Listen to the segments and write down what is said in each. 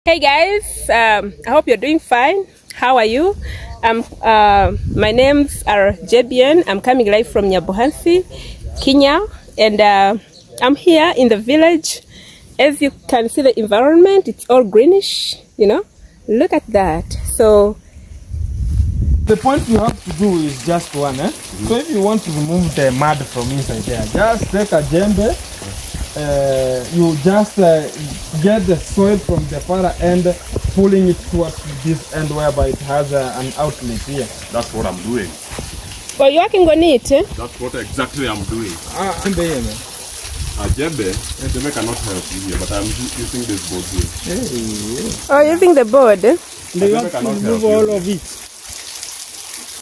Hey guys, I hope you're doing fine. How are you? My names are Jebian. I'm coming live from Nyabuhansi, Kenya, and I'm here in the village. As you can see, the environment, it's all greenish, you know. Look at that. So the point you have to do is just one. So if you want to remove the mud from inside there, just take a djembe. You just get the soil from the far end, pulling it towards this end whereby it has an outlet here. That's what I'm doing. well, you're working on it, eh? That's what exactly I'm doing. Jembe cannot help you here, but I'm using this board here. Hey. Oh, using the board? You have to remove all of it.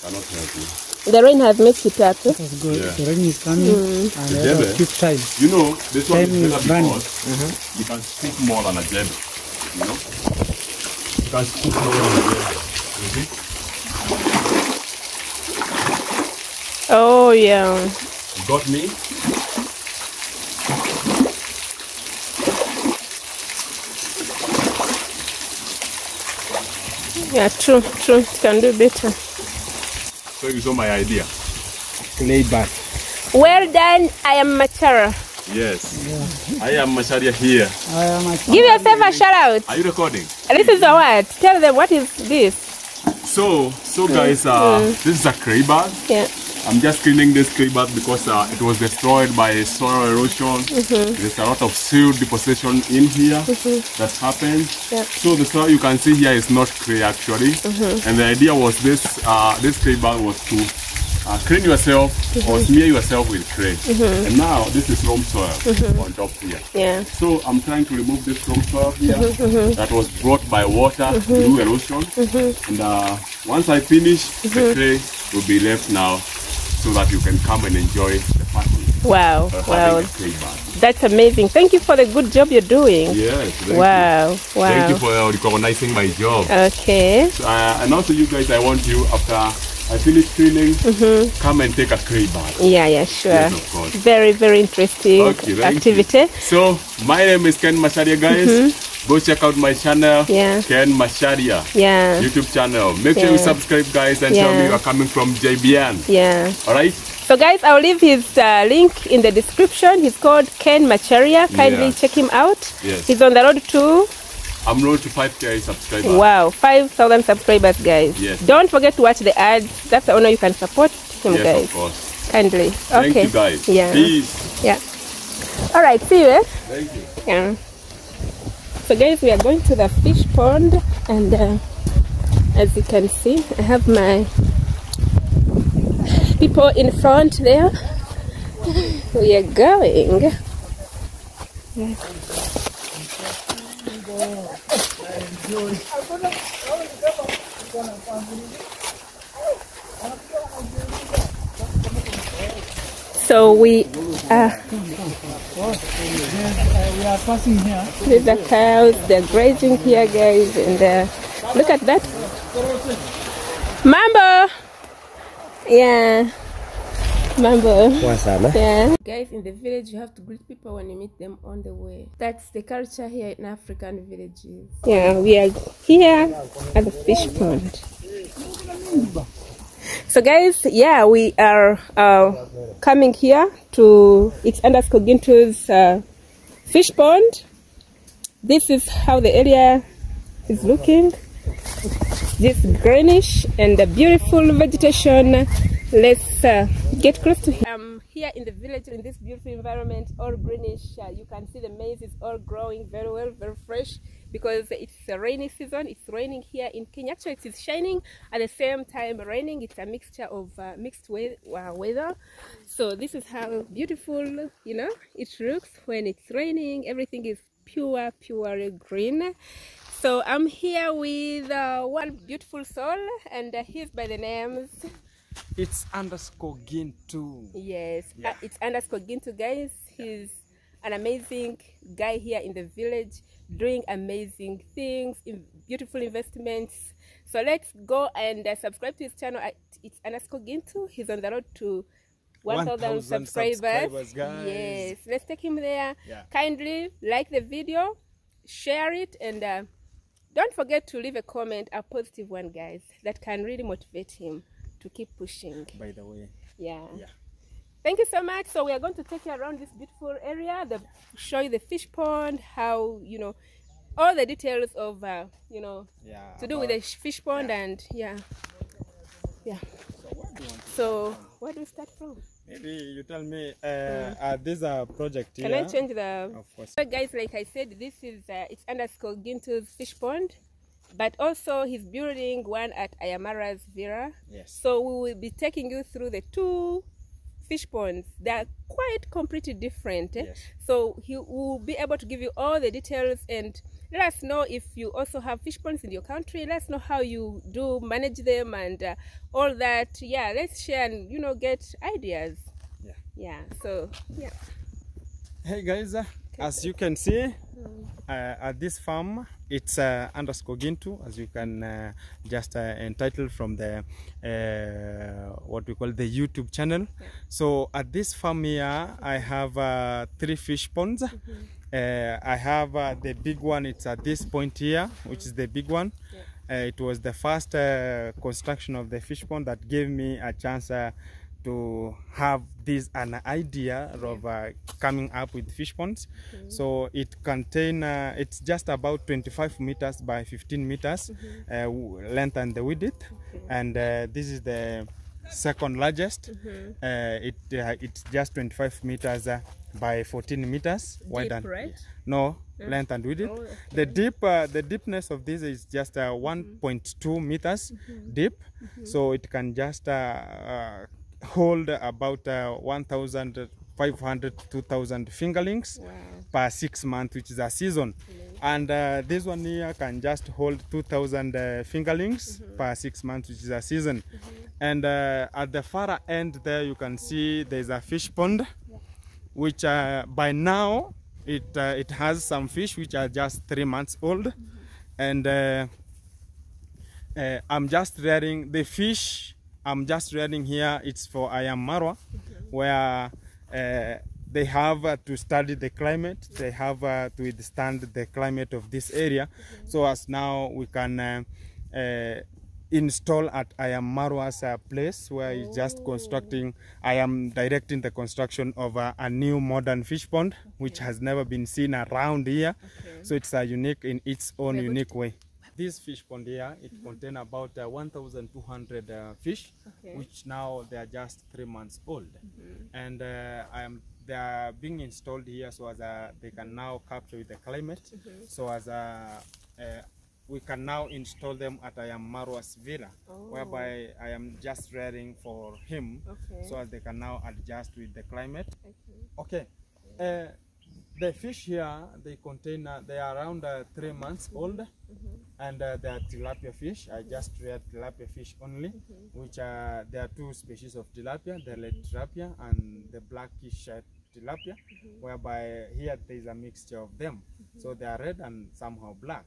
Cannot help you. The rain has mixed it up. Eh? That's good. Yeah. The rain is coming and keep time. You know, this one Time is is better running. because you can scoop more than a jembe. You know? You can scoop more than a jembe. You see? Oh, yeah. You got me? Yeah, true. It can do better. So you saw my idea. Laid back. Well done. I am Machara. Yes. Yeah. I am Masharia here. Give yourself a shout out. Are you recording? This is a what? Tell them what is this. So guys, this is a clay bag. Yeah. I'm just cleaning this clay bag because it was destroyed by soil erosion. There's a lot of soil deposition in here that happened. Yeah. So the soil you can see here is not clay actually. And the idea was this clay bag was to clean yourself or smear yourself with clay. And now this is loam soil on top here. Yeah. So I'm trying to remove this loam soil here that was brought by water through erosion. And once I finish, the clay will be left now so that you can come and enjoy the party. Wow. That's amazing. Thank you for the good job you're doing. Yes. Thank you for recognizing my job. Okay. And also you guys, I want you after I finish cleaning, come and take a clay bath. Yeah, sure. Yes, of course. Very interesting activity. So my name is Ken Masharia, guys. Go check out my channel, Ken Masharia YouTube channel. Make sure you subscribe, guys, and tell me you are coming from JBN. Yeah. Alright? So guys, I'll leave his link in the description. He's called Ken Macharia. Kindly check him out. Yes. He's on the road to... I'm road to 5K subscribers. Wow, 5,000 subscribers, guys. Yes. Don't forget to watch the ads. That's the only way you can support him, guys. Yes, of course. Kindly. Thank you, guys. Yeah. Peace. Yeah. Alright, see you, eh? Thank you. Yeah. So guys, we are going to the fish pond, and as you can see, I have my people in front there. We are going. So we are passing here. There's the cows, they're grazing here, guys, and look at that. Mambo! Yeah. Mambo. Yeah. Guys, in the village, you have to greet people when you meet them on the way. That's the culture here in African villages. Yeah, we are here at the fish pond. So guys, yeah, we are coming here to It's _Gintu's fish pond. This is how the area is looking. This greenish and the beautiful vegetation. Let's get close to him. I'm here in the village in this beautiful environment, all greenish. You can see the maize is all growing very well, very fresh, because it's a rainy season. It's raining here in Kenya. Actually, it's shining at the same time raining. It's a mixture of mixed weather. So this is how beautiful, you know, it looks when it's raining. Everything is pure green. So I'm here with one beautiful soul, and he's by the names... It's _Gintu. Yes, it's _Gintu, guys. He's an amazing guy here in the village, doing amazing things, beautiful investments. So let's go and subscribe to his channel. It's _Gintu. He's on the road to 1,000 subscribers. Guys. Yes, let's take him there. Kindly like the video, share it, and don't forget to leave a comment, a positive one, guys, that can really motivate him to keep pushing. By the way. Yeah. Yeah. Thank you so much. So we are going to take you around this beautiful area, show you the fish pond, how, you know, all the details of, you know, to do with the fish pond, and yeah. So where do we start from? Maybe you tell me, this project here. Can I change the... Of course. So guys, like I said, this is, it's underscore Gintu's fish pond, but also he's building one at Ayamara's Villa. Yes. So we will be taking you through the two fish ponds. They are quite completely different. Yes. So he will be able to give you all the details, and let us know if you also have fish ponds in your country. Let us know how you do manage them and all that. Yeah, let's share and, you know, get ideas. Yeah. So yeah. Hey guys, as you can see, at this farm, it's underscore Gintu, as you can just entitle from the what we call the YouTube channel. So at this farm here, I have 3 fish ponds. I have the big one. It's at this point here, which is the big one. It was the first construction of the fish pond that gave me a chance to have an idea of coming up with fish ponds. So it contain it's just about 25 meters by 15 meters length and the width, and this is the second largest. It's just 25 meters by 14 meters wide, and right? No, length and width. The deepness of this is just 1.2 meters deep, so it can just hold about 1,500 to 2,000 fingerlings per 6 months, which is a season. And this one here can just hold 2,000 fingerlings per 6 months, which is a season. And at the far end there, you can see there's a fish pond, which by now it has some fish which are just 3 months old. And I'm just rearing the fish. I'm just rearing here. It's for Ayamarwa, where they have to study the climate. They have to withstand the climate of this area. So as now we can install at Ayamarwa's place, where he's just constructing. I am directing the construction of a new modern fish pond, which has never been seen around here. So it's unique in its own unique way. This fish pond here, it contains about 1,200 fish, which now they are just 3 months old. And they are being installed here so as they can now capture with the climate. So as we can now install them at Ayamarwa's Villa, whereby I am just rearing for him, so as they can now adjust with the climate. The fish here, they contain, they are around 3 months old, and they are tilapia fish. I just reared tilapia fish only, which there are 2 species of tilapia, the red tilapia and the blackish tilapia, whereby here there is a mixture of them. So they are red and somehow black.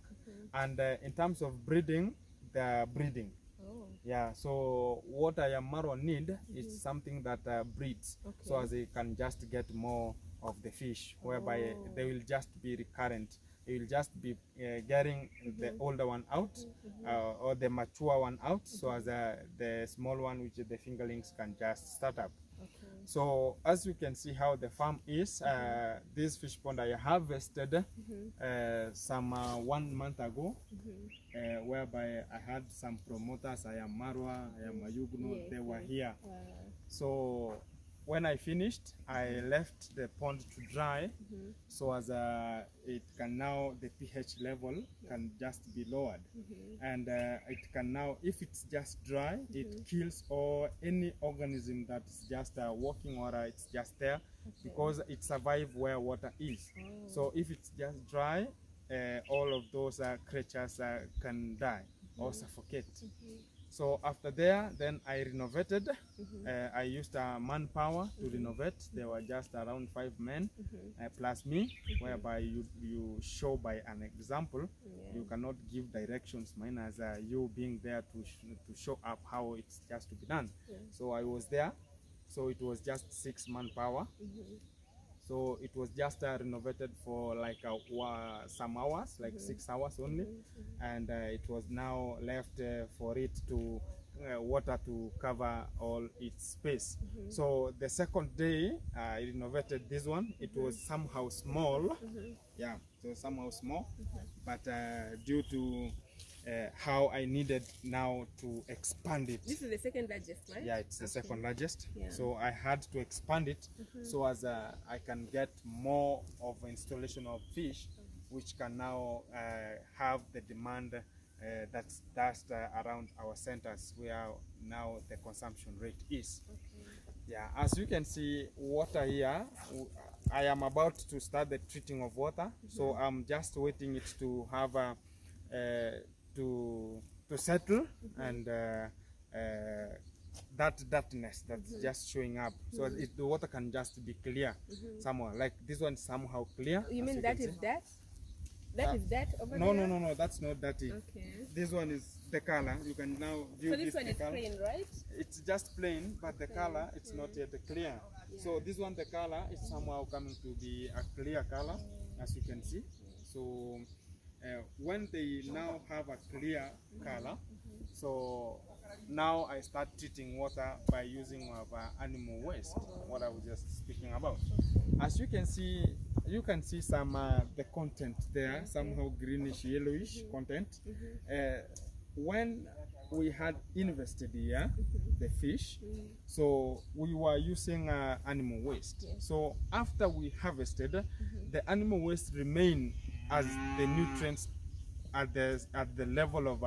And in terms of breeding, they are breeding. Yeah, so what Ayamarwa need is something that breeds, so as they can just get more of the fish, whereby they will just be recurrent. They will just be getting the older one out, or the mature one out, so as the small one, which is the fingerlings, can just start up. So as you can see how the farm is, this fish pond I harvested some 1 month ago, whereby I had some promoters, Ayamarwa, Ayamayugno, they were here. So when I finished, I left the pond to dry, so as it can now, the pH level can just be lowered, and it can now, if it's just dry, it kills any organism that's just walking, or it's just there, because it survives where water is. So if it's just dry, all of those creatures can die or suffocate. So after there, then I renovated. I used manpower to renovate. There were just around 5 men plus me, whereby you show by an example. You cannot give directions, mine as you being there to show up how it's just to be done. So I was there. So it was just 6 manpower. So it was just renovated for like some hours, like 6 hours only, and it was now left for it to water to cover all its space. So the second day I renovated this one. It was somehow small, yeah, so somehow small, but due to how I needed now to expand it. This is the second largest, right? Yeah, it's the second largest. Yeah. So I had to expand it so as I can get more of installation of fish, which can now have the demand that's around our centers where now the consumption rate is. Yeah, as you can see, water here, I am about to start the treating of water, so I'm just waiting it to have to settle, and that darkness that's just showing up, so the water can just be clear somewhere. Like this one somehow clear. You mean that is that? That is that over No, there? no, that's not dirty. Okay. This one is the color. You can now view So this one is color. plain, right? It's just plain, but the color it's not yet clear. So this one, the color is somehow coming to be a clear color, as you can see. So when they now have a clear color, so now I start treating water by using animal waste, what I was just speaking about. As you can see some the content there, somehow greenish yellowish content. When we had invested here the fish, so we were using animal waste. So after we harvested, the animal waste remain as the nutrients at the level of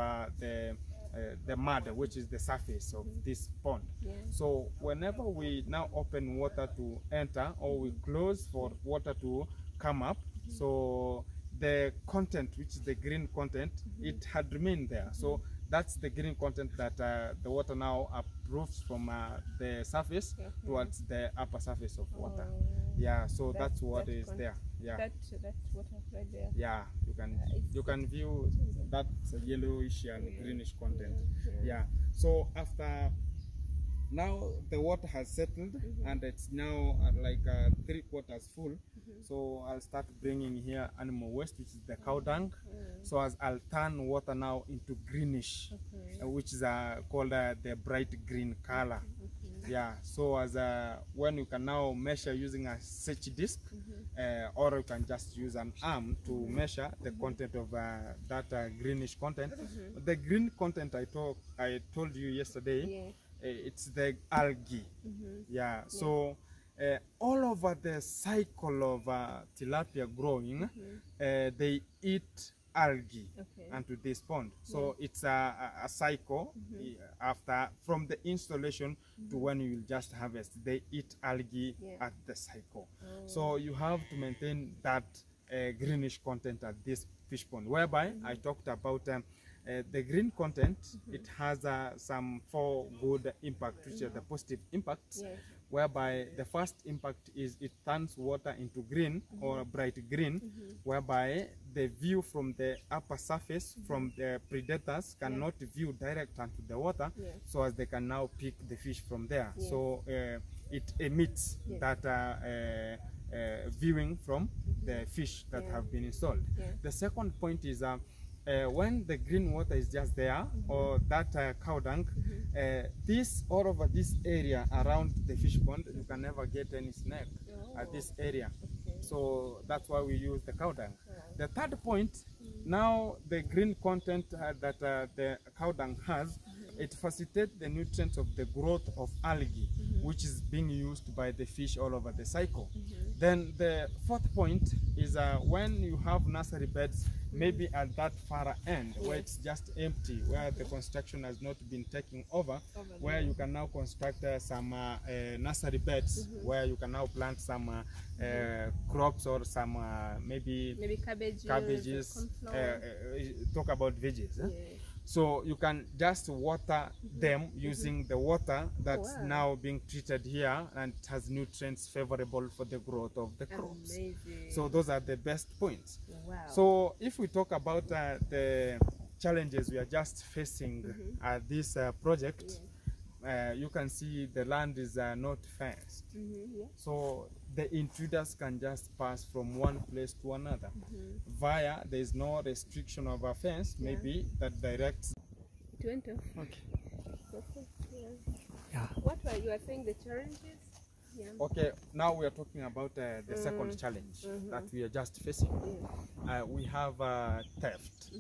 the mud, which is the surface of this pond. So whenever we now open water to enter, or we close for water to come up, so the content, which is the green content, it had remained there. So that's the green content that the water now approves from the surface towards the upper surface of water. Yeah, so that's what is there. Yeah, that's water right there. Yeah, you can view that yellowish and greenish content. Yeah, so after now the water has settled and it's now like 3/4 full, so I'll start bringing here animal waste, which is the cow dung. So as I'll turn water now into greenish, which is called the bright green color. Yeah, so as when you can now measure using a search disc, or you can just use an arm to measure the content of that greenish content. The green content I told you yesterday, it's the algae. Yeah, so all over the cycle of tilapia growing, they eat algae onto this pond. So it's a cycle after, from the installation to when you will just harvest. They eat algae at the cycle. So you have to maintain that greenish content at this fish pond, whereby I talked about the green content. It has some 4 good impacts, which are the positive impacts, whereby the first impact is it turns water into green or bright green, whereby the view from the upper surface from the predators cannot view direct onto the water, so as they can now pick the fish from there. So it emits that viewing from the fish that have been installed. The second point is when the green water is just there, or that cow dung, all over this area around the fish pond, you can never get any snake at this area. So that's why we use the cow dung. The third point, now the green content that the cow dung has, it facilitates the nutrients of the growth of algae, which is being used by the fish all over the cycle. Then the fourth point is when you have nursery beds, maybe at that far end where it's just empty, where the construction has not been taken over, where you can now construct some nursery beds where you can now plant some crops or some maybe cabbages, talk about veggies. So you can just water them using the water that's now being treated here, and it has nutrients favorable for the growth of the crops. Amazing. So those are the best points. Wow. So if we talk about the challenges we are just facing at this project, you can see the land is not fenced. Yeah. So the intruders can just pass from one place to another. Via, there is no restriction of a fence, maybe that directs. It went off. Okay. Okay. Yeah. Yeah. What were you saying the challenges? Yeah. Okay, now we are talking about the second challenge that we are just facing. We have theft,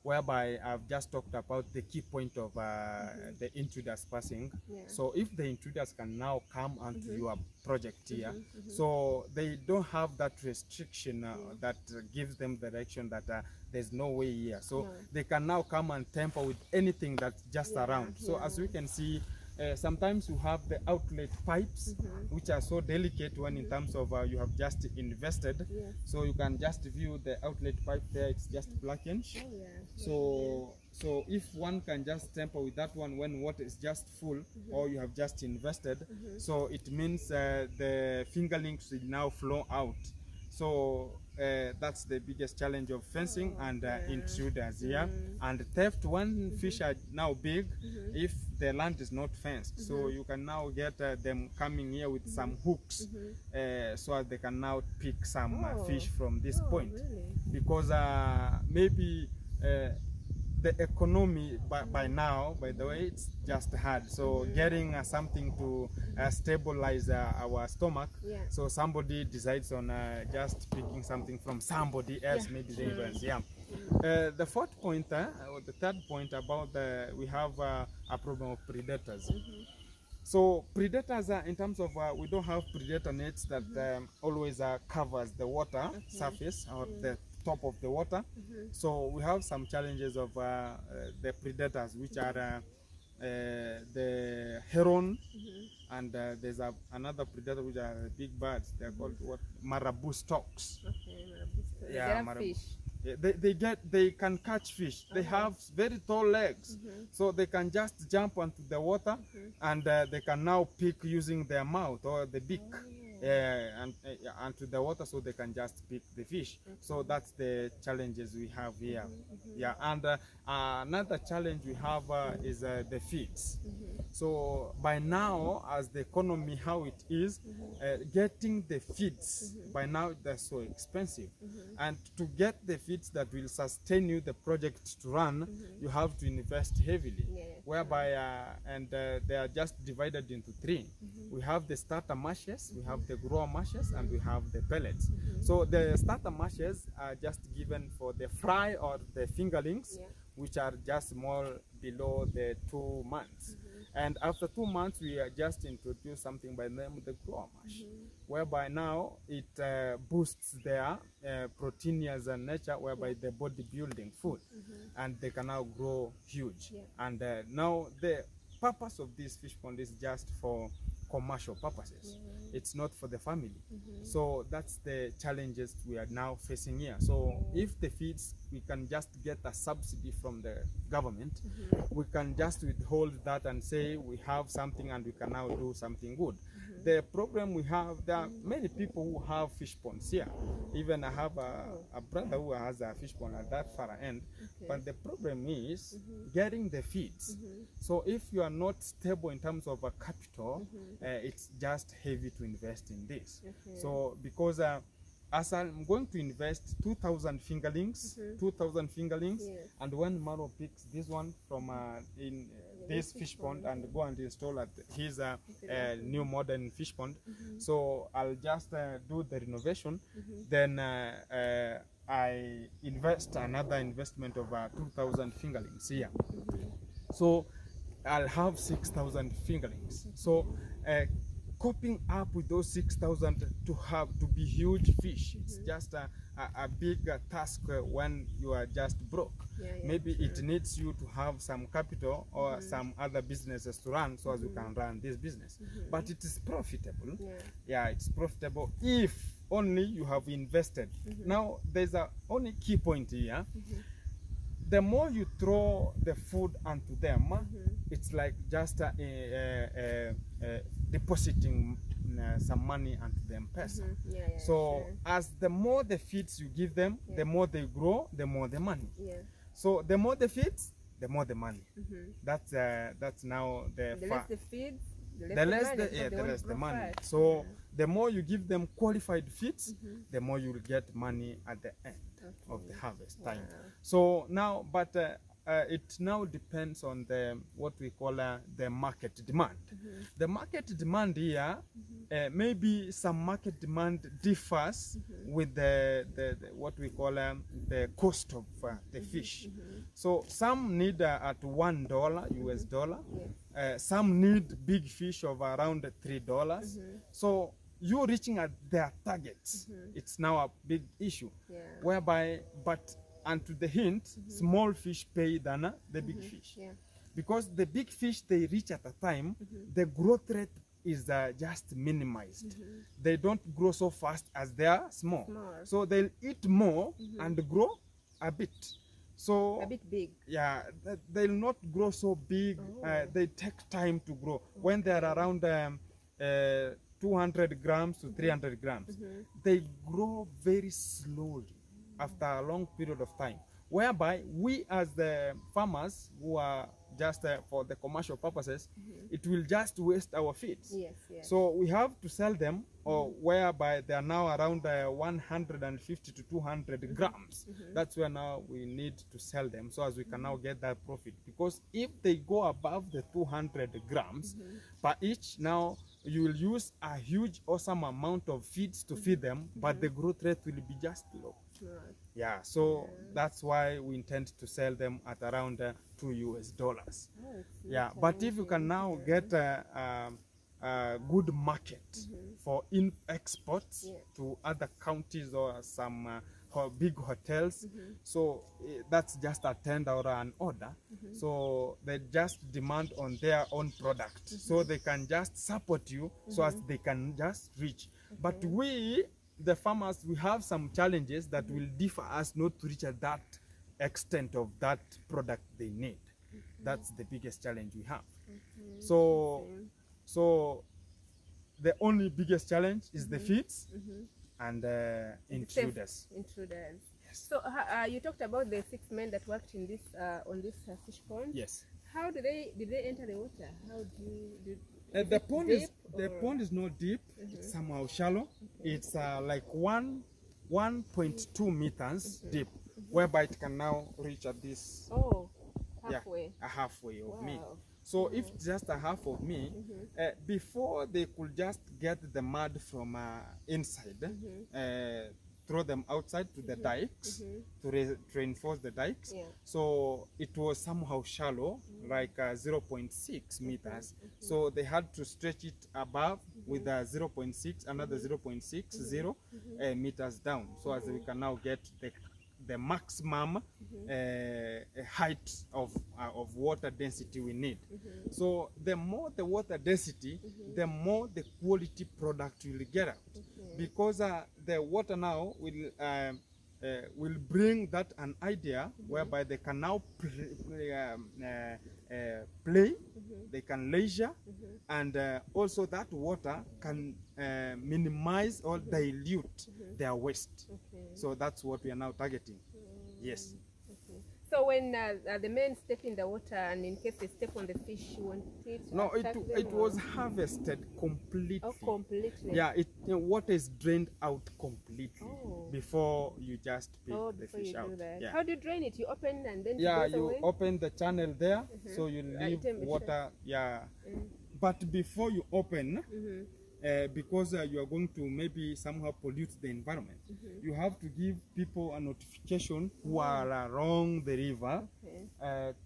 whereby I've just talked about the key point of the intruders passing. Yeah. So if the intruders can now come onto your project here, so they don't have that restriction that gives them direction that there's no way here. So they can now come and tamper with anything that's just around. So as we can see, sometimes you have the outlet pipes, which are so delicate when in terms of you have just invested. So you can just view the outlet pipe there, it's just blackened. So if one can just tamper with that one when water is just full or you have just invested, so it means the fingerlings will now flow out. So that's the biggest challenge of fencing and intruders here. And theft, when fish are now big, if the land is not fenced, so you can now get them coming here with some hooks, so they can now pick some fish from this point. Really? Because maybe the economy by now, by the way, it's just hard. So getting something to stabilize our stomach. So somebody decides on just picking something from somebody else, maybe the influence. The fourth point, or the third point about we have a problem of predators. So predators are in terms of we don't have predator nets that always covers the water surface or the top of the water. So we have some challenges of the predators, which are the heron, and there's another predator which are big birds. They're called what? Marabou storks. Yeah, fish. They can catch fish. They have very tall legs, so they can just jump onto the water, and they can now pick using their mouth or the beak. And onto the water, so they can just pick the fish. So that's the challenges we have here. And another challenge we have is the feeds. So by now, as the economy how it is, getting the feeds by now they're so expensive, and to get the feeds that will sustain you the project to run, you have to invest heavily. Whereby and they are just divided into three. We have the starter mashes, we have the grower mashes, and we have the pellets. So the starter mashes are just given for the fry or the fingerlings, which are just small below the 2 months. And after 2 months, we are just introduce something by the name of the grower mash, whereby now it boosts their proteinous nature, whereby the body building food, and they can now grow huge. And now the purpose of this fish pond is just for commercial purposes. It's not for the family. So that's the challenges we are now facing here. So if the feeds, we can just get a subsidy from the government, we can just withhold that and say we have something and we can now do something good. The problem we have, there are many people who have fish ponds here. Even I have a brother who has a fish pond at that far end. But the problem is getting the feeds. So if you are not stable in terms of a capital, it's just heavy to invest in this. So because as I'm going to invest 2,000 fingerlings, and when Maro picks this one from in this fish pond and go and install at his new modern fish pond, so I'll just do the renovation, then I invest another investment of 2,000 fingerlings here. So I'll have 6,000 fingerlings. So coping up with those 6,000 to be huge fish, it's just a big task when you are just broke. Maybe it needs you to have some capital or some other businesses to run, so as you can run this business. But it is profitable. It's profitable if only you have invested. Now there's a only key point here. The more you throw the food onto them, it's like just depositing some money onto them person. So as the more the feeds you give them, the more they grow, the more the money. So the more the feeds, the more the money. That's now the The less the feeds, the less the money. Fast. So the more you give them qualified feeds, the more you will get money at the end of the harvest time. So now, but it now depends on the what we call the market demand. The market demand here, maybe some market demand differs with the what we call the cost of the fish. So some need at $1 US dollar. Some need big fish of around $3. So you reaching at their targets, it's now a big issue. Whereby, but and to the hint, small fish pay than the big fish. Because the big fish they reach at a time, the growth rate is just minimized. They don't grow so fast as they are small. So they'll eat more and grow a bit. So a bit big. Yeah, they'll not grow so big. They take time to grow. When they're around 200 grams to 300 grams, they grow very slowly after a long period of time, whereby we as the farmers who are just for the commercial purposes, it will just waste our feeds. So we have to sell them, or whereby they are now around 150 to 200 grams. That's where now we need to sell them, so as we can now get that profit. Because if they go above the 200 grams per each, now you will use a huge awesome amount of feeds to feed them, but the growth rate will be just low. Yeah, so that's why we intend to sell them at around $2 US. Yeah, but if you can now get a good market for exports to other counties or some big hotels, so that's just a tender or an order. So they just demand on their own product, so they can just support you, so as they can just reach. But we, the farmers, we have some challenges that will differ us not to reach at that extent of that product they need. That's the biggest challenge we have. So the only biggest challenge is the feeds and intruders. Yes. So you talked about the 6 men that worked in this on this fish pond. Yes. How did they enter the water? How do the pond is not deep. It's somehow shallow. It's like 1.2 meters deep, whereby it can now reach at this. Halfway. A halfway of me. So if just a half of me, before they could just get the mud from inside, throw them outside to the dikes to reinforce the dikes. So it was somehow shallow, like 0.6 meters. So they had to stretch it above with 0.6, another 0.60 meters down, so as we can now get the maximum height of water density we need. So the more the water density, the more the quality product you will get out. Because the water now will bring that an idea whereby they can now play, they can leisure, and also that water can minimize or dilute their waste. So that's what we are now targeting. Yes. So when the men step in the water, and in case they step on the fish, you want it? No, it was harvested completely. Oh, completely. Yeah, water is drained out completely before you just pick the fish out. Yeah. How do you drain it? You open and then you open the channel there, so you leave water. Yeah, but before you open, because you are going to maybe somehow pollute the environment, you have to give people a notification who are along the river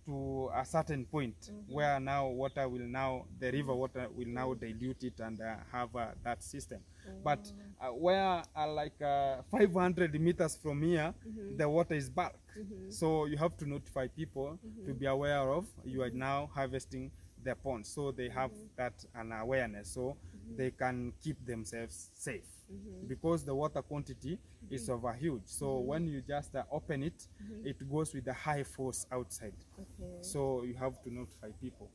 to a certain point where now water will now, the river water will now dilute it and have that system. But where like 500 meters from here, the water is bulk. So you have to notify people to be aware of you are now harvesting their ponds, so they have that an awareness, so they can keep themselves safe, because the water quantity is over huge. So when you just open it, it goes with a high force outside. So you have to notify people.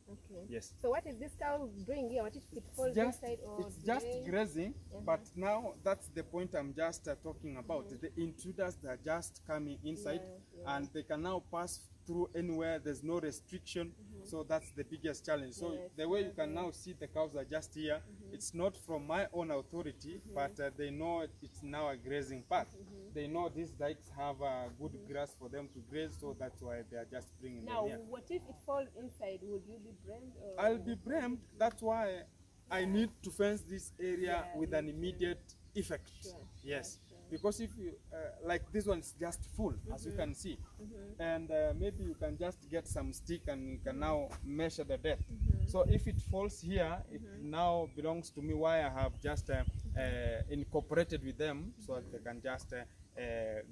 Yes. So what is this cow doing here? What if it falls inside? Or it's just grazing, but now that's the point I'm just talking about. The intruders that are just coming inside, and they can now pass through anywhere. There's no restriction. So that's the biggest challenge. So Yes, the way you can now see the cows are just here. It's not from my own authority, but they know it's now a grazing path. They know these dikes have good grass for them to graze, so that's why they are just bringing Now, them here. what if it falls inside? Would you be blamed? Or? I'll be blamed. That's why I need to fence this area with an immediate effect. Sure, Yes. sure. Because if you, like this one is just full, as you can see. And maybe you can just get some stick and you can now measure the depth. So if it falls here, it now belongs to me, why I have just incorporated with them so that they can just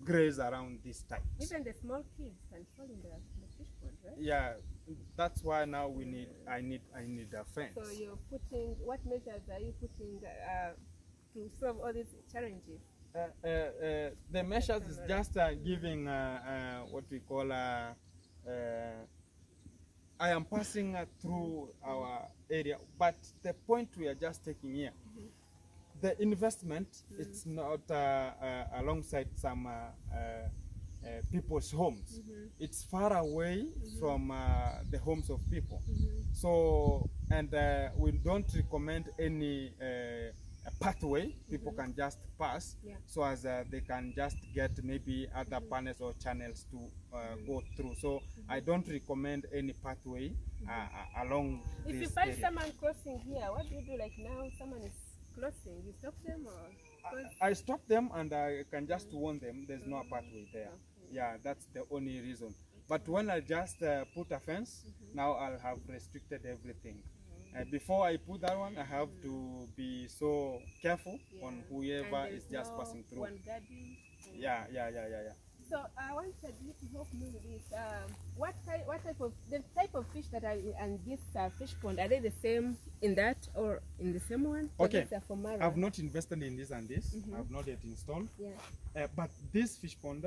graze around this type. Even the small kids can fall in the fish pond, right? Yeah, that's why now I need a fence. So you're putting, what measures are you putting to solve all these challenges? The measures is just giving what we call I am passing through our area, but the point we are just taking here, the investment, it's not alongside some people's homes. It's far away from the homes of people. So, and we don't recommend any pathway people can just pass, so as they can just get maybe other panels or channels to go through. So I don't recommend any pathway along If this you find area. someone crossing here, what do you do? Like now someone is crossing, you stop them or? I stop them and I can just warn them there's no pathway there. Yeah, that's the only reason. But when I just put a fence, now I'll have restricted everything. Before I put that one, I have to be so careful on whoever And is there's just no passing through. one guarding. Yeah. So I wanted you to help me with this. What type of the type of fish that are in this fish pond, are they the same in that or in the same one? Okay. These are for Mara. I've not invested in this and this. I've not yet installed. Yeah. But this fish pond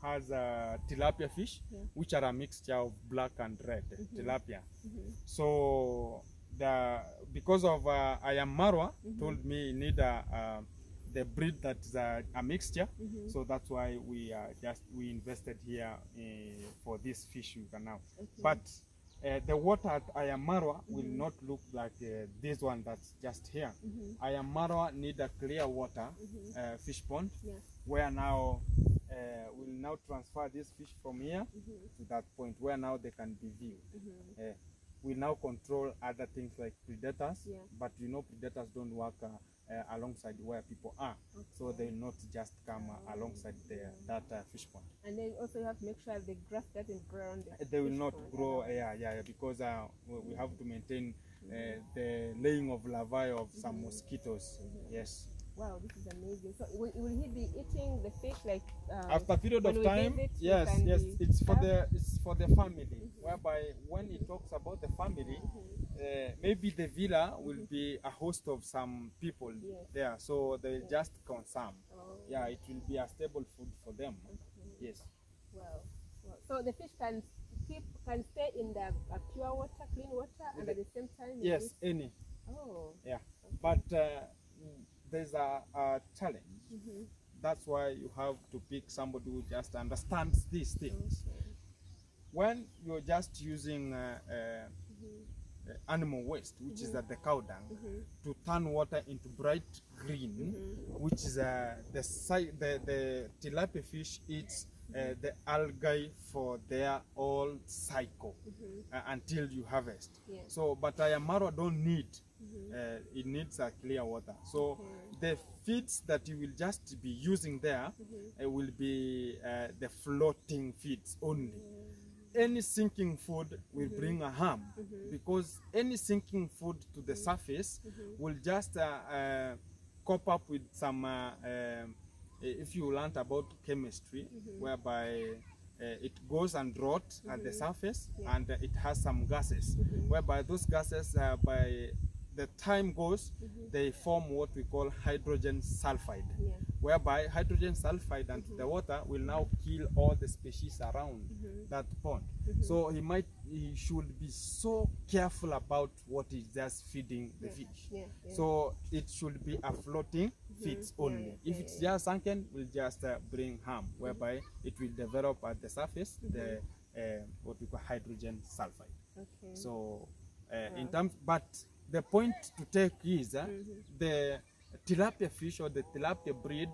has tilapia fish, which are a mixture of black and red tilapia. So because of I am Marwa told me you need the breed that's a mixture, so that's why we invested here for this fish you can now. But the water at Ayamarwa will not look like this one that's just here. Ayamarwa need a clear water fish pond, where now we'll now transfer this fish from here to that point where now they can be viewed. We now control other things like predators, but you know predators don't work alongside where people are, so they will not just come alongside that fish pond. And then also you have to make sure the grass doesn't grow around the They will fish not pond. grow, because we have to maintain the laying of larvae of some mosquitoes. Yes. Wow, this is amazing. So will he be eating the fish like After a period when of we time, visit, we yes, can be it's for served? the family. Whereby when he talks about the family, maybe the villa will be a host of some people there, so they will just consume. Yeah, it will be a stable food for them. Yes. Wow. So the fish can stay in the pure water, clean water, and at the same time. Yes, any. Oh. Yeah, but there's a challenge. That's why you have to pick somebody who just understands these things. When you're just using animal waste, which is the cow dung, to turn water into bright green, which is the tilapia fish eats the algae for their whole cycle until you harvest. So, but Ayamarwa don't need. It needs a clear water. So the feeds that you will just be using there will be the floating feeds only. Any sinking food will bring a harm, because any sinking food to the surface will just cope up with some if you learned about chemistry, whereby it goes and rots at the surface, and it has some gases, whereby those gases by the time goes, they form what we call hydrogen sulfide, whereby hydrogen sulfide and the water will now kill all the species around that pond. So he should be so careful about what he's just feeding the fish. So it should be a floating feeds only. If it's just sunken, will just bring harm, whereby it will develop at the surface. The what we call hydrogen sulfide. Okay. So in terms, but the point to take is the tilapia fish or the tilapia breed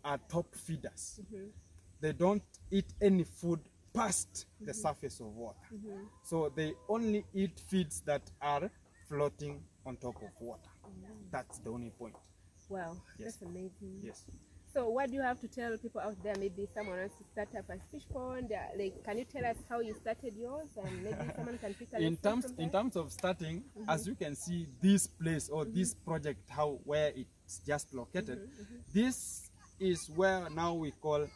are top feeders. They don't eat any food past the surface of water. So they only eat feeds that are floating on top of water. That's the only point. Wow, Yes. that's amazing. Yes. So what do you have to tell people out there? Maybe someone wants to start up a fish pond. Like, can you tell us how you started yours, and maybe someone can pick a In lesson terms from in that? terms of starting, as you can see, this place or this project, where it's just located, this is where now we call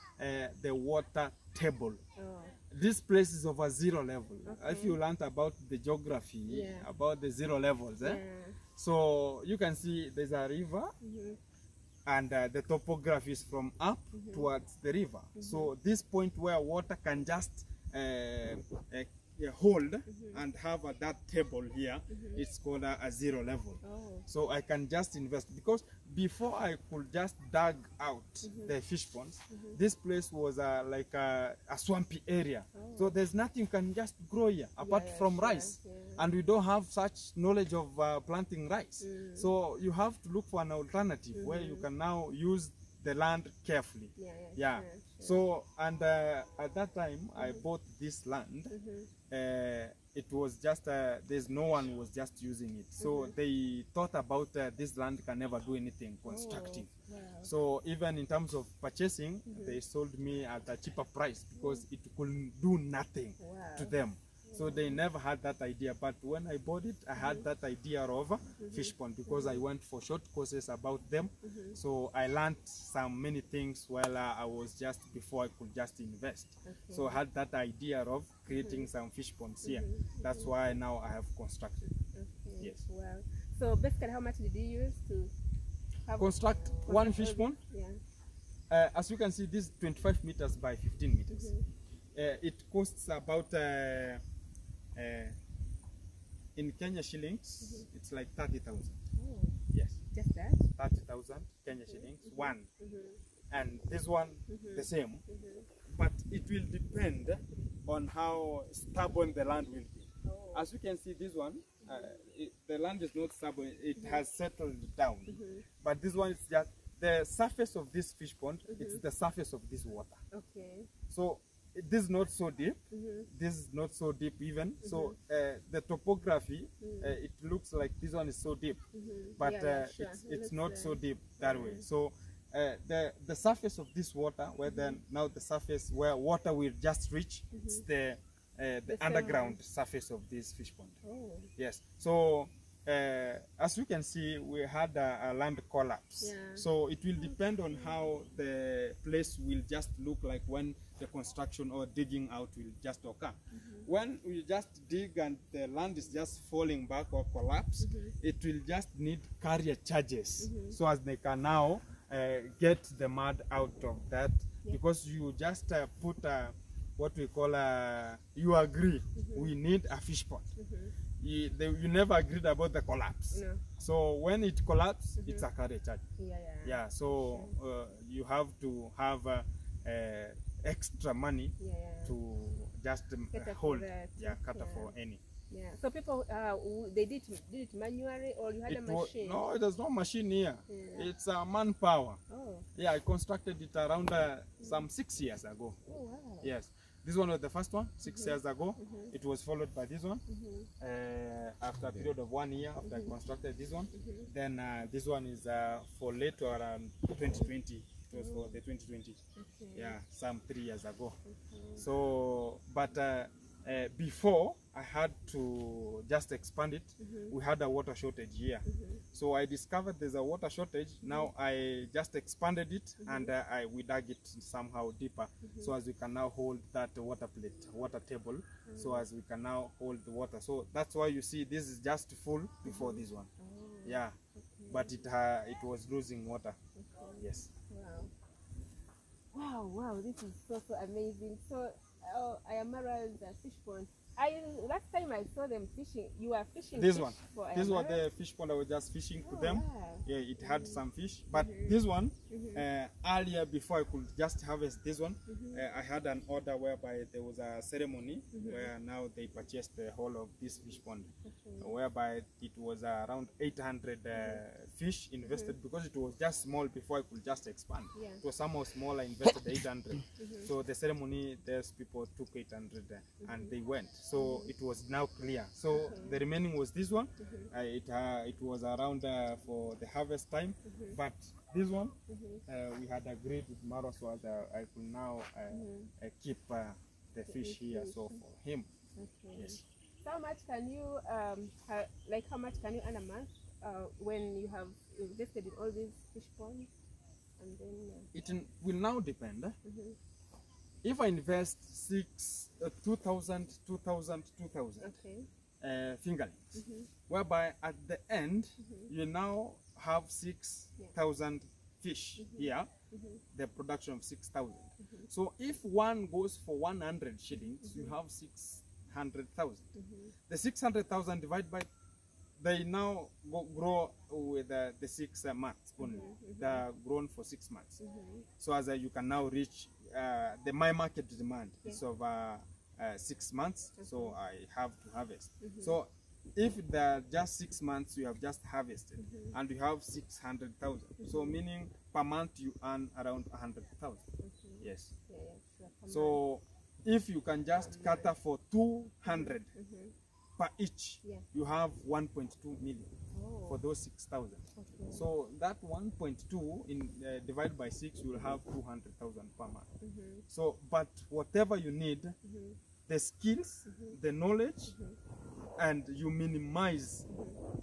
the water table. Oh, This place is over zero level. If you learned about the geography, Yeah. about the zero levels, yeah. so you can see there's a river, and the topography is from up towards the river. So this point where water can just hold and have that table here, it's called a zero level. Oh. So I can just invest, because before I could just dug out the fish ponds, this place was like a swampy area. So there's nothing you can just grow here apart Yeah, from sure, rice. yeah. And we don't have such knowledge of planting rice. So you have to look for an alternative where you can now use the land carefully. Yeah. Sure. So, and at that time I bought this land. It was just there's no one who was just using it. So they thought about this land can never do anything constructive. Wow. So even in terms of purchasing, they sold me at a cheaper price because it couldn't do nothing Wow. to them. So they never had that idea. But when I bought it, I had that idea of fish pond, because I went for short courses about them. So I learned many things while I was just, before I could just invest. So I had that idea of creating some fish ponds here. That's why now I have constructed. Okay. Yes. Wow. So basically, how much did you use to have Construct one fish pond. Yeah. As you can see, this is 25 meters by 15 meters. It costs about in Kenya shillings, it's like 30,000. Oh, Yes, just that. 30,000 Kenya shillings, one. And this one, the same. But it will depend on how stubborn the land will be. Oh. As you can see, this one, the land is not stubborn, it has settled down. But this one is just the surface of this fish pond, it's the surface of this water. Okay. So this is not so deep, this is not so deep even. So the topography, it looks like this one is so deep, but Yeah, sure. it's not so deep that way. So the surface of this water, where then now the surface where water will just reach, it's the underground surface of this fish pond. Oh. Yes. So as you can see, we had a land collapse. Yeah. So it will depend on how the place will just look like when the construction or digging out will just occur. When we just dig and the land is just falling back or collapse, it will just need carrier charges, so as they can now get the mud out of that, because you just put what we call you agree we need a fish pond. You never agreed about the collapse. No. So when it collapses, it's a carrier charge. Yeah. Yeah, so you have to have extra money to just Cater for hold, that. cater for any. Yeah. So people, they did it manually, or you had a machine? No, there's no machine here. It's manpower. Oh. Yeah, I constructed it around some 6 years ago. Oh wow. Yes. This one was the first one, 6 years ago. It was followed by this one. After a period of 1 year after I constructed this one. Then this one is for later around 2020. It was for the 2020. Okay. Yeah, some 3 years ago. So, but before I had to just expand it, we had a water shortage here. So I discovered there's a water shortage. Now I just expanded it, and we dug it somehow deeper, so as we can now hold that water table, so as we can now hold the water. So that's why you see this is just full before this one. Yeah, but it was losing water. Yes. Wow, this is so amazing. So Ayamara's fish pond Last time I saw them fishing, you were fishing This fish one. for This was Ayamara? the fish pond I was just fishing to Oh, them. wow. Yeah, it had some fish. But this one, earlier before I could just harvest this one, I had an order whereby there was a ceremony where now they purchased the whole of this fish pond, whereby it was around 800 fish invested because it was just small before I could just expand. Yeah. It was somehow small, I invested 800. So the ceremony, there's people took 800 and they went. So it was now clear. So the remaining was this one. It was around for the harvest time, but this one we had agreed with Maro so that I could now keep the fish here. So for him, Okay. yes. So how much can you how much can you earn a month when you have invested in all these fish ponds? And then It will now depend. If I invest 2,000, 2,000, 2,000 okay. fingerlings, whereby at the end you now have 6,000 fish here, the production of 6,000. So if one goes for 100 shillings, you have 600,000. The 600,000 divided by, they now grow with the 6 months only. They're grown for 6 months. So as you can now reach my market demand is of 6 months, so I have to harvest. So if they're just 6 months, you have just harvested and you have 600,000. So meaning per month you earn around 100,000. Yes. Yeah, yeah, sure. So if you can just cater for 200 per each, you have 1.2 million for those 6,000. Okay. So that 1.2 in divided by 6, you will have 200,000 per month. So, but whatever you need, the skills, the knowledge, and you minimize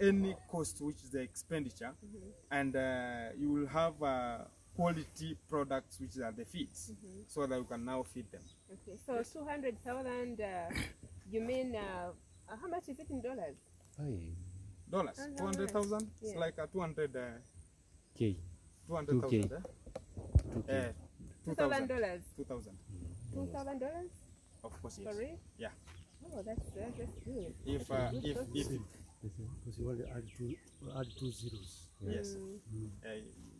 any cost which is the expenditure, and you will have quality products which are the feeds, so that you can now feed them. Okay. So 200,000. You mean how much is it in dollars? Dollars, 200,000. It's Yeah. like a 200. K. 200,000. 2K. $2,000. 2,000. $2,000? Of course, yes. For real? Yeah. Oh, that's good. If Because you only add two zeros. yes,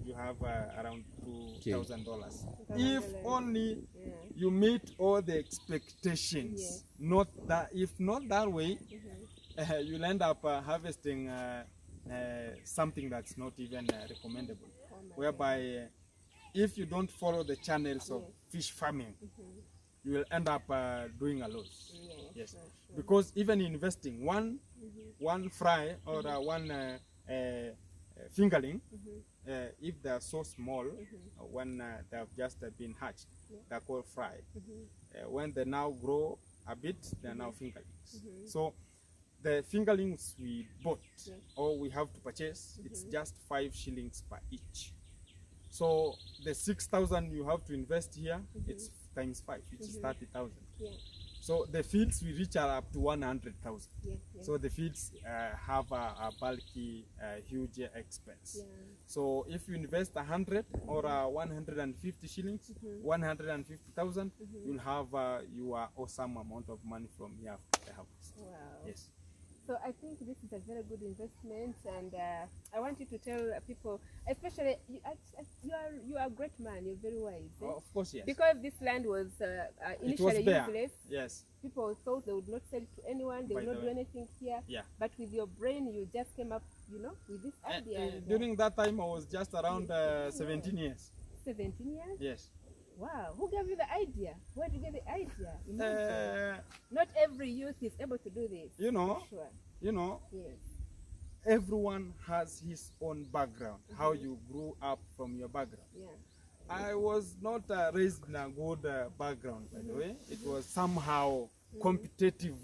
you have around $2,000. $2,000. If only Yeah. you meet all the expectations, Yes. not that. If not that way, you'll end up harvesting something that's not even recommendable. Oh my Whereby, if you don't follow the channels of fish farming, you will end up doing a loss. Yeah, Yes, sure. because even investing one fry or one fingerling, if they are so small, when they have just been hatched, they are called fry. When they now grow a bit, they are now fingerlings. So the fingerlings we bought or we have to purchase, it's just 5 shillings per each. So the 6,000 you have to invest here, it's times 5, which is 30,000. Yeah. So the feeds we reach are up to 100,000. Yeah. So the feeds have a bulky, huge expense. Yeah. So if you invest 100 or 150 shillings, 150,000, you'll have your awesome amount of money from here after the harvest. Wow. Yes. So I think this is a very good investment, and I want you to tell people, especially you are a great man. You're very wise. Eh? Of course, yes. Because this land was it was initially bare. useless. Yes. People thought they would not sell it to anyone. They By would not the do way. anything here. Yeah. But with your brain, you just came up, with this idea. and, During that time, I was just around 17 years. 17 years. Yes. Wow. Who gave you the idea? Where did you get the idea? Imagine. Not every youth is able to do this. You know, Sure. Yes. everyone has his own background, how you grew up from your background. Yeah. I was not raised in a good background, by the way. It was somehow competitive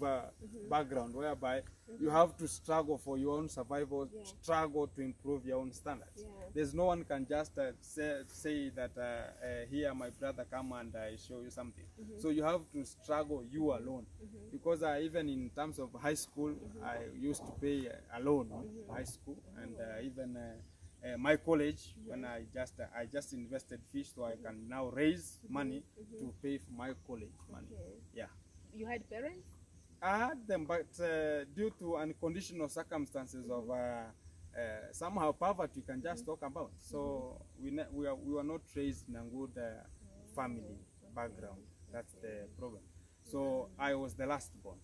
background, whereby you have to struggle for your own survival, struggle to improve your own standards. Yeah. There's no one can just say that here, my brother, come and I show you something. So you have to struggle you alone. Because even in terms of high school, I used to pay alone, high school, and even my college, when I just invested fish, so I can now raise money to pay for my college money. Okay. Yeah. You had parents? I had them, but due to unconditional circumstances of somehow poverty, you can just talk about. So we were not raised in a good family background. That's the problem. So I was the last born.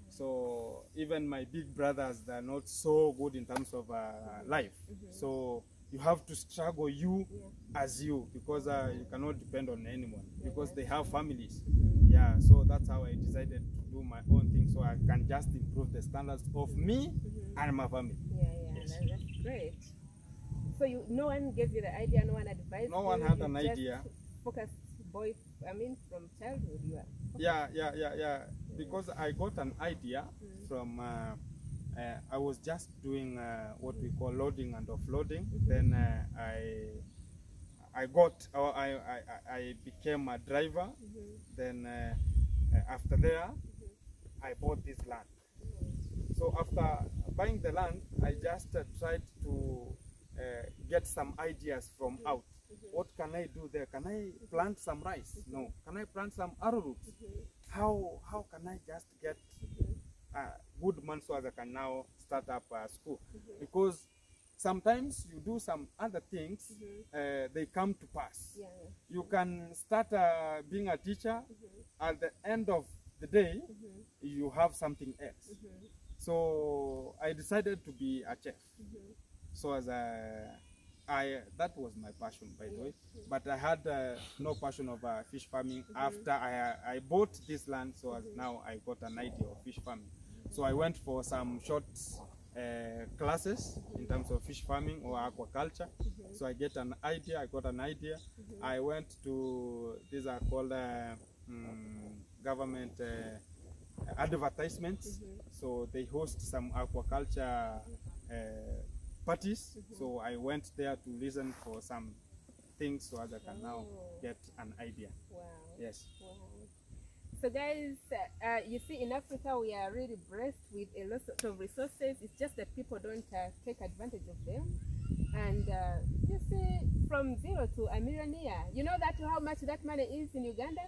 So even my big brothers, they're not so good in terms of life. So you have to struggle as you, because you cannot depend on anyone, because they have families. Yeah, so that's how I decided to do my own thing, so I can just improve the standards of me and my family. Yes. That's great. So no one gave you the idea, no one advised No one you, had you an just idea. Focused from childhood you are. Yeah. Because I got an idea from, I was just doing what we call loading and offloading. Then I became a driver. Then after there, I bought this land. So after buying the land, I just tried to get some ideas from out. What can I do there? Can I plant some rice? No. Can I plant some arrowroots? How can I just get good money so as I can now start up a school? Because sometimes you do some other things, they come to pass. You can start being a teacher. At the end of the day, you have something else. So I decided to be a chef. So as that was my passion, by the way. But I had no passion of fish farming after I bought this land. So as now I got an idea of fish farming. So I went for some short classes in terms of fish farming or aquaculture. So I got an idea. I went to, these are called government advertisements. So they host some aquaculture parties. So I went there to listen for some things so as I can now get an idea. Wow. Yes. Wow. So guys, you see, in Africa we are really blessed with a lot of resources. It's just that people don't take advantage of them. And you see, from zero to a millionaire, you know that how much that money is in Uganda?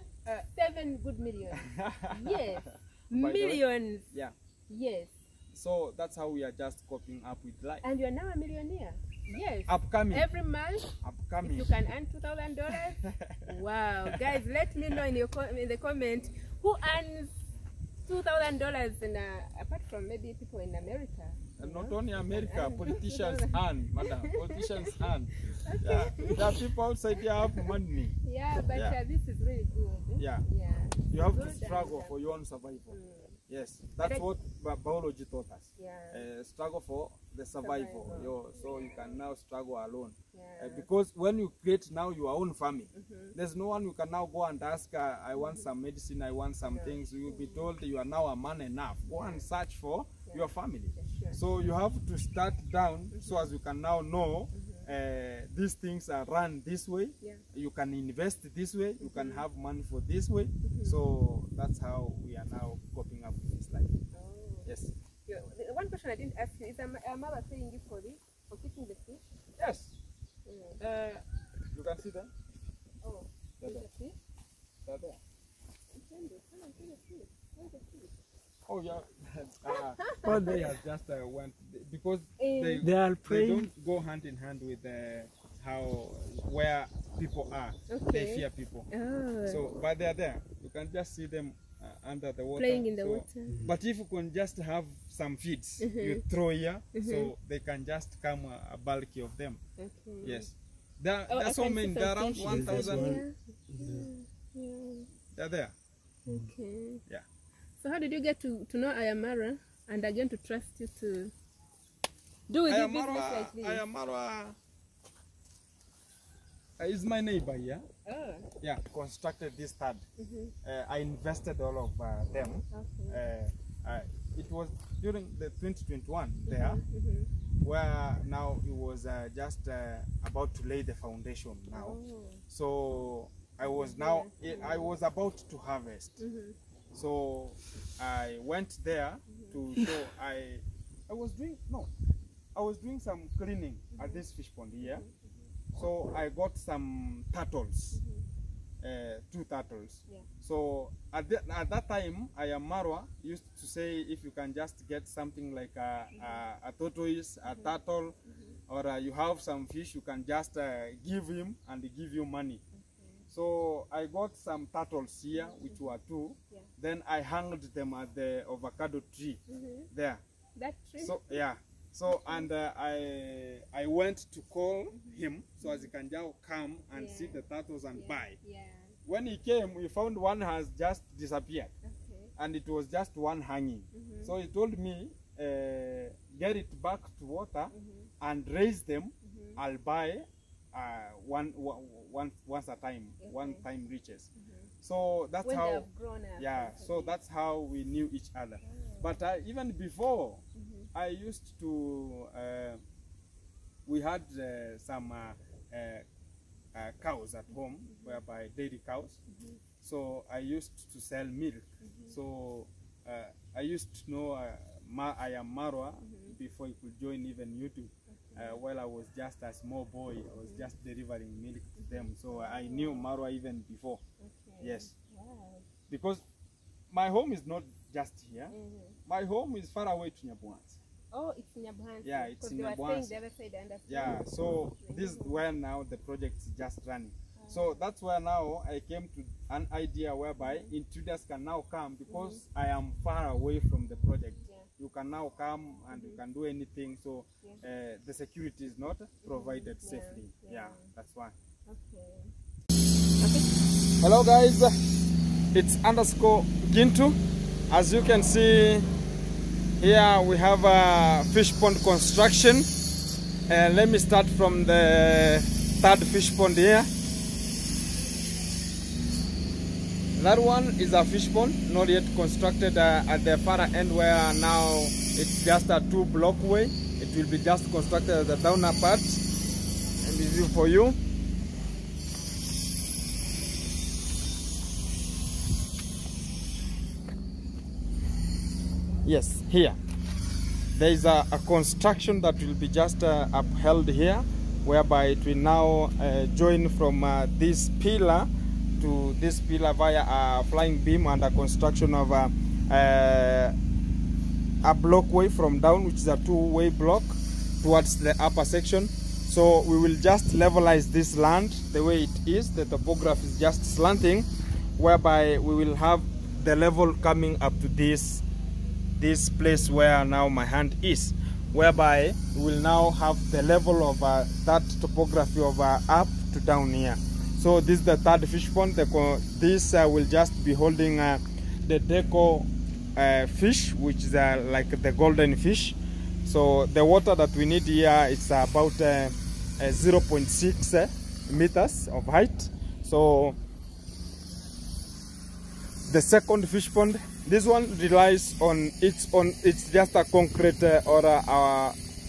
7 good million. Yes. Millions. Yeah. Yes. So that's how we are just coping up with life. And you're now a millionaire. Yes. Upcoming. Every month, Upcoming. if you can earn $2,000. Wow. Guys, let me know in the comment who earns $2,000 in apart from maybe people in America. And not only America, politicians earn, madam. Politicians earn. Okay. Yeah. There are people outside here have money. Yeah, but this is really good. Yeah. Yeah. You have to struggle for your own survival. Yes, that's what biology taught us. Yeah. Struggle for the survival. So you can now struggle alone. Yeah. Because when you create now your own family, there's no one you can now go and ask, I want some medicine, I want some things. You will be told you are now a man enough. Go and search for your family. Sure. So you have to start down so as you can now know these things are run this way. You can invest this way. You can have money for this way. So that's how we are now coping up with this life. Oh. Yes. One question I didn't ask you is, am I paying you for this, for keeping the fish? Yes. You can see them. Oh, They're there. the fish? They're there. Come and see the fish. Where's the fish? Oh yeah. All they have just went because They are they praying. don't go hand in hand with where people are. Okay. They fear people. Oh. So, but they are there. You can just see them under the water. Playing in the So, water. But if you can just have some feeds, you throw here, so they can just come a bulky of them. Okay. Yes. There Oh, are I so can many. see There are some around fish. 1,000. Yeah. They're there. Okay. Yeah. So how did you get to know Ayamara and again to trust you to do with this business like this? Ayamara is my neighbor here. Oh. Yeah, constructed this stud. I invested all of them. Okay. It was during the 2021 there, where now it was just about to lay the foundation now. Oh. So I was I was about to harvest. So I went there to show I was doing some cleaning at this fish pond here. So I got some turtles. 2 turtles. Yeah. So at that time, Marwa used to say, if you can just get something like a tortoise, a turtle, or you have some fish, you can just give him and give you money. So I got some turtles here, which were 2. Yeah. Then I hanged them at the avocado tree there. That tree? So yeah. So and I went to call him so as he can now come and see the turtles and buy. Yeah. When he came, we found one has just disappeared, Okay. and it was just one hanging. So he told me, get it back to water and raise them. I'll buy once a time, one time reaches. So that's When how. they have grown up. Yeah. So that's how we knew each other. But even before, I used to. We had some. Cows at home, whereby dairy cows. So I used to sell milk. So I used to know I am Marwa before he could join even YouTube. While I was just a small boy, I was just delivering milk to them. So I knew Marwa even before. Okay. Yes. Wow. Because my home is not just here. My home is far away to Nyabuans. Oh, it's in Nyabuhansi. Yeah, it's in They were Nyabuhansi. saying the other side, I understand. Yeah, so this is where now the project is just running. So that's where now I came to an idea whereby intruders can now come because I am far away from the project. You can now come and you can do anything. So the security is not provided safely. Yeah, that's why. Okay. Hello guys, it's underscore Gintu. As you can see, here we have a fish pond construction. Let me start from the 3rd fish pond here. That one is a fish pond, not yet constructed at the far end where now it's just a 2-block way. It will be just constructed at the downer part. And this is for you. Yes, here. There is a construction that will be just upheld here, whereby it will now join from this pillar to this pillar via a flying beam and a construction of a blockway from down, which is a 2-way block towards the upper section. So we will just levelize this land the way it is. The topography is just slanting, whereby we will have the level coming up to this place where now my hand is, whereby we will now have the level of that topography of up to down here. So this is the 3rd fish pond. This will just be holding the deco fish, which is like the golden fish. So the water that we need here is about 0.6 meters of height. So the 2nd fish pond, this one relies on its own. It's just a concrete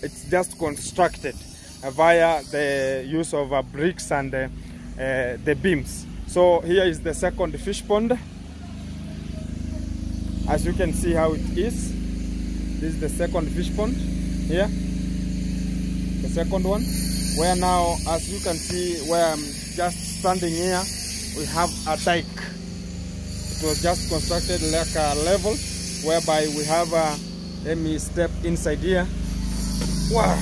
it's just constructed via the use of bricks and the beams. So here is the 2nd fish pond. As you can see how it is. This is the 2nd fish pond here. The 2nd one. Where now, as you can see, where I'm just standing here, we have a dike. It was just constructed like a level, whereby we have let me step inside here. Wow!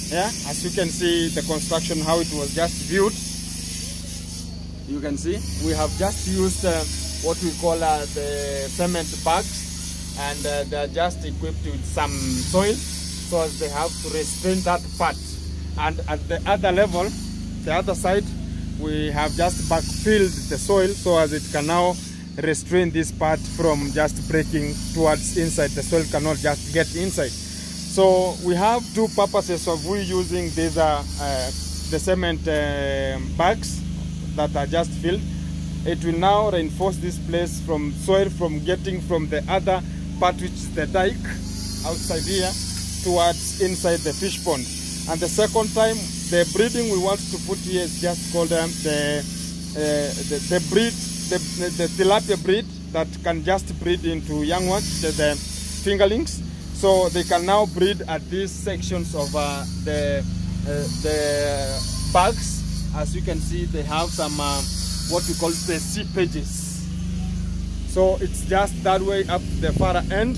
Yeah, as you can see the construction, how it was just built. You can see we have just used what we call the cement bags, and they're just equipped with some soil so as they have to restrain that part. And at the other level, the other side, we have just backfilled the soil so as it can now restrain this part from just breaking towards inside. The soil cannot just get inside. So we have 2 purposes of we using these the cement bags that are just filled. It will now reinforce this place from soil from getting from the other part, which is the dike outside here, towards inside the fish pond. And the second time, the breeding we want to put here is just called the tilapia breed that can just breed into young ones, the fingerlings. So they can now breed at these sections of the bags. As you can see, they have some what we call the seepages. So it's just that way up the far end,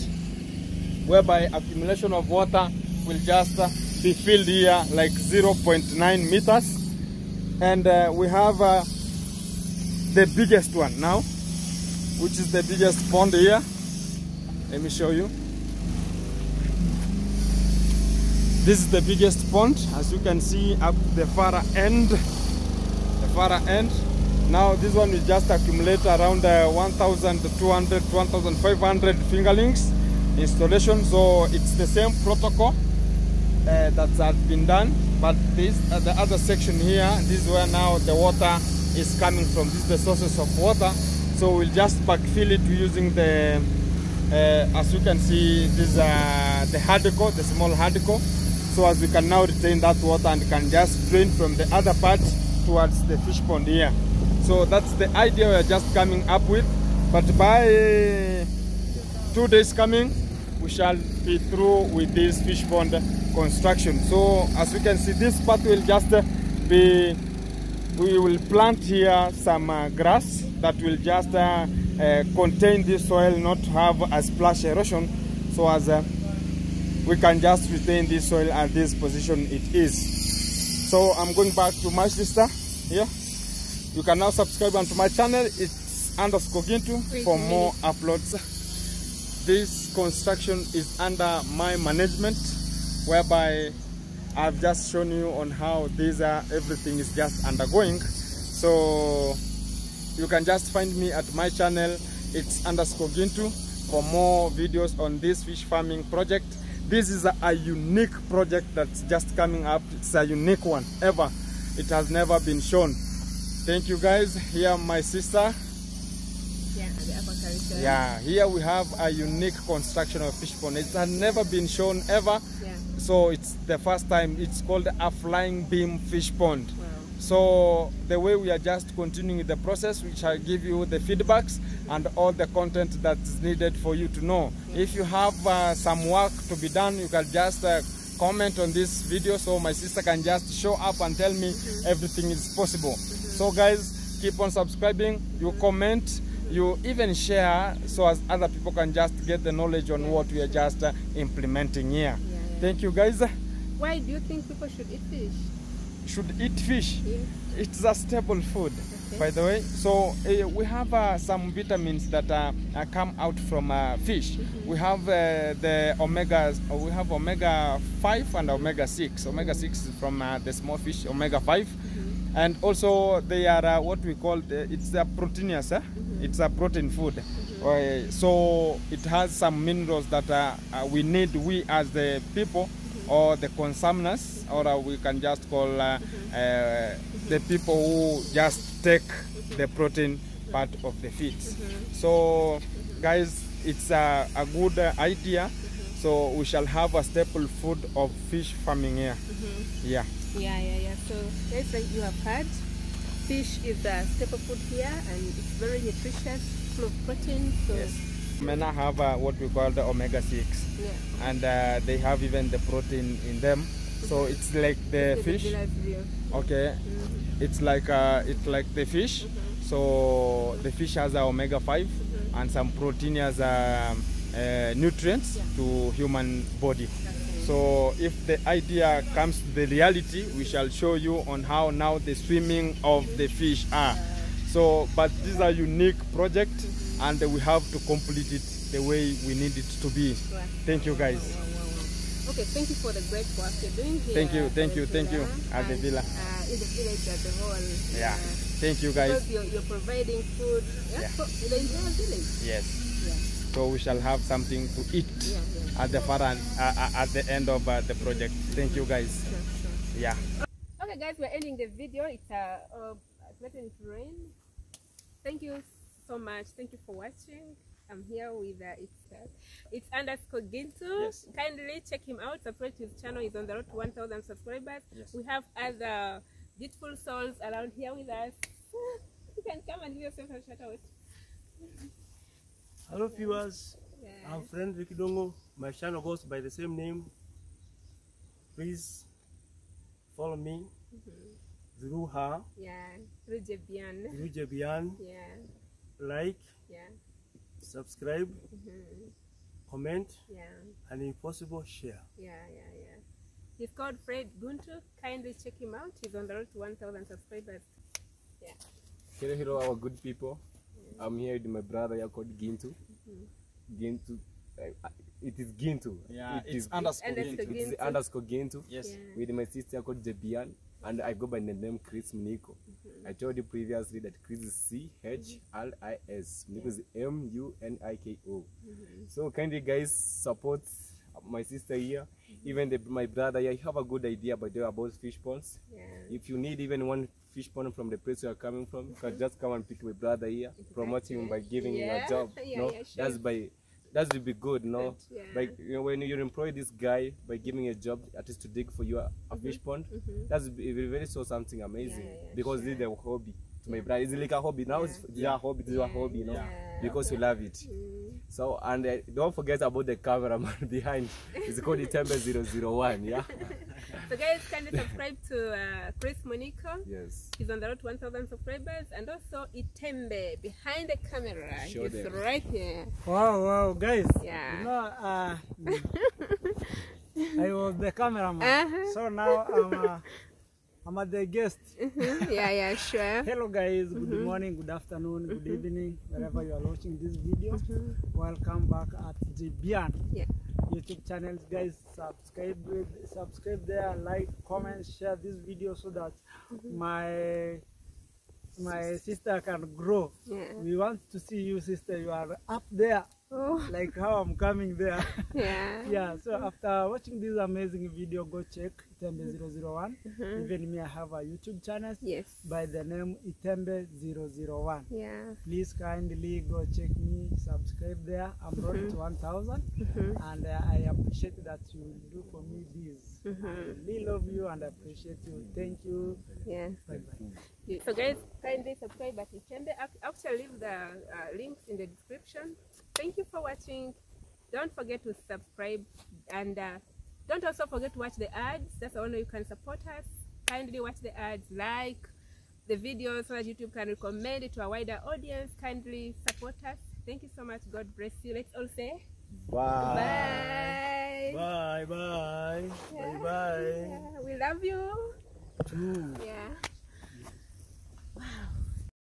whereby accumulation of water will just be filled here like 0.9 meters. And we have the biggest one now, which is the biggest pond here. Let me show you. This is the biggest pond, as you can see up the far end. Now this one will just accumulate around 1,200 to 1,500 fingerlings installation. So it's the same protocol that has been done, but this the other section here, this is where now the water is coming from. This is the sources of water. So we'll just backfill it using the as you can see, this is the hardcore, the small hardcore. So as we can now retain that water and can just drain from the other part towards the fish pond here. So that's the idea we're just coming up with. But by 2 days coming, we shall be through with this fish pond construction. So as you can see, this part will just be, we will plant here some grass that will just contain this soil, not have a splash erosion, so as we can just retain this soil at this position it is. So I'm going back to my sister here. You can now subscribe onto my channel. It's _Gintu for more uploads. This construction is under my management, whereby I've just shown you on how everything is just undergoing. So you can just find me at my channel. It's _Gintu for more videos on this fish farming project. This is a unique project that's just coming up. It's a unique one ever. It has never been shown. Thank you guys. Here my sister. Yeah, here we have a unique construction of fish pond. It has never been shown ever. Yeah. So it's the first time. It's called a flying beam fish pond. Wow. So the way we are just continuing the process, we shall give you the feedbacks and all the content that's needed for you to know. Yeah. If you have some work to be done, you can just comment on this video, so my sister can just show up and tell me everything is possible. So guys, keep on subscribing, you comment, you even share, so as other people can just get the knowledge on what we are just implementing here. Thank you guys. Why do you think people should eat fish? Should eat fish? Yeah. It's a staple food, by the way. So we have some vitamins that come out from fish. We have the omegas. We have omega 5 and omega 6. Omega 6 is from the small fish, omega 5. And also they are what we call it's a proteinous. It's a protein food. So it has some minerals that we need, we as the people or the consumers, or we can just call the people who just take the protein part of the feed. So guys, it's a good idea. So we shall have a staple food of fish farming here. Yeah. So guys, like you have heard, fish is a staple food here, and it's very nutritious, full of protein. So yes. Mena have what we call the omega 6, and they have even the protein in them. So it's like the fish. Okay, it's like the fish. So the fish has a omega 5 and some protein as nutrients to human body. So if the idea comes to the reality, we shall show you on how now the swimming of the fish are. So, but this is a unique project, and we have to complete it the way we need it to be. Thank you guys. Okay, thank you for the great work you're doing here. Thank you at the villa. In the village at the whole. Thank you guys. Because you're providing food for the entire village. Yes. So we shall have something to eat at the far end, at the end of the project. Thank you guys. Sure. Okay guys, we're ending the video. It's threatening to rain. Thank you so much. Thank you for watching. I'm here with it's _Gintu. Yes. Kindly check him out. Subscribe to his channel. He's on the road to 1,000 subscribers. Yes. We have other beautiful souls around here with us. You can come and give yourself a shout out. Hello viewers, I'm friend Ricky Dongo. My channel goes by the same name. Please follow me through her, Yeah. Through Jebian. through Jebian. Yeah. Like, Yeah. subscribe, comment, Yeah. and if possible, share. Yeah. He's called Fred Guntu. Kindly check him out. He's on the road to 1,000 subscribers. Yeah. Hello, our good people. I'm here with my brother here called Gintu. Gintu. It is Gintu. Yeah, it it's is underscore Underscore Gintu. It is Gintu. underscore Gintu. Yes. Yeah. With my sister called Jebian, and I go by the name Chris Muniko. I told you previously that Chris is CHRIS. Muniko is MUNIKO. So kindly guys support my sister here, even my brother here. You have a good idea about fish ponds. Yeah. If you need even one fish pond from the place you are coming from, you can just come and pick my brother here, promote him by giving him a job. Yeah, No, yeah, sure. that will be good, no? Good, yeah. By when you employ this guy by giving a job, at least to dig for you a fish pond, that's very so something amazing, Yeah, because this is a hobby to my brother. It's like a hobby now. It's a hobby. This is a hobby, you know, because you love it. So and don't forget about the cameraman behind. It's called Itembe 001. Yeah. So guys, kindly subscribe to Chris Muniko. Yes. He's on the road to 1,000 subscribers, and also Itembe behind the camera. Show He's them. right here. Wow, guys. Yeah. You know, I was the cameraman. So now I'm at the guest. Yeah, sure. Hello guys, good morning, good afternoon, good evening, wherever you are watching this video. Welcome back at Jebian Yeah. YouTube channel. Guys, subscribe there, like, comment, share this video so that my sister can grow. Yeah. We want to see you, sister. You are up there, Oh. like how I'm coming there. Yeah. Yeah, so after watching this amazing video, go check Itembe 001. Even me, I have a YouTube channel Yes. by the name Itembe 001. Yeah. Please kindly go check me, subscribe there. I'm road to 1,000, and I appreciate that you will do for me this. I really love you and appreciate you. Thank you. Yeah. Bye bye. So guys, kindly subscribe at Itembe. I'll leave the links in the description. Thank you for watching. Don't forget to subscribe, and don't also forget to watch the ads. That's the only way you can support us. Kindly watch the ads, like the videos so that YouTube can recommend it to a wider audience. Kindly support us. Thank you so much. God bless you. Let's all say bye. Bye bye. Yeah. Bye bye. Yeah, we love you. True. Yeah.